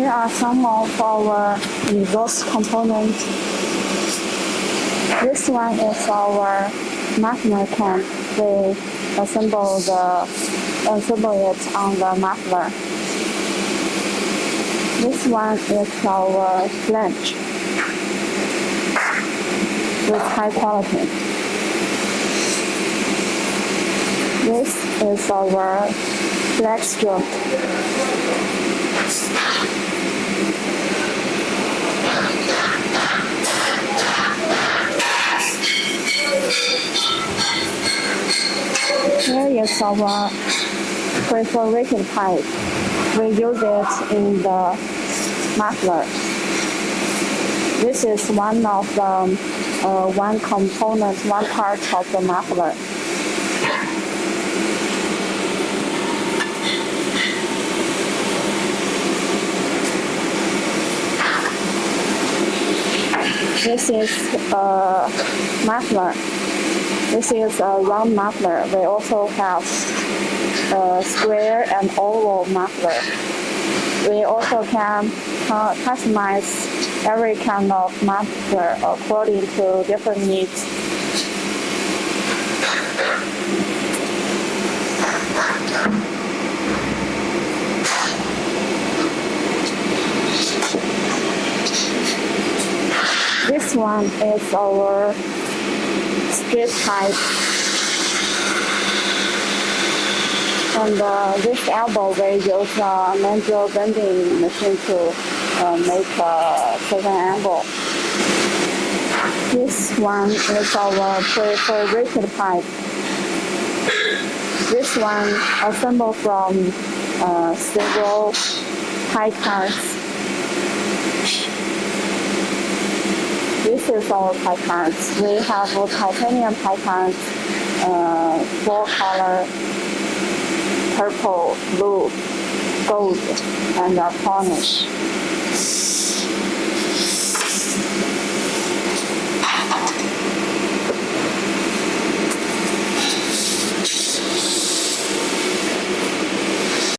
Here are some of our exhaust components. This one is our muffler cam. We assemble it on the muffler. This one is our flange with high quality. This is our flag strip. Here is our perforated pipe. We use it in the muffler. This is one of the one component, one part of the muffler. This is a muffler. This is a round muffler. We also have a square and oval muffler. We also can customize every kind of muffler according to different needs. This one is our strip pipe. And this elbow, we use a manual bending machine to make a certain angle. This one is our perforated pipe. This one assembled from several pipe parts. This is our pipe parts. We have titanium pipe parts, 4 color, purple, blue, gold, and polish.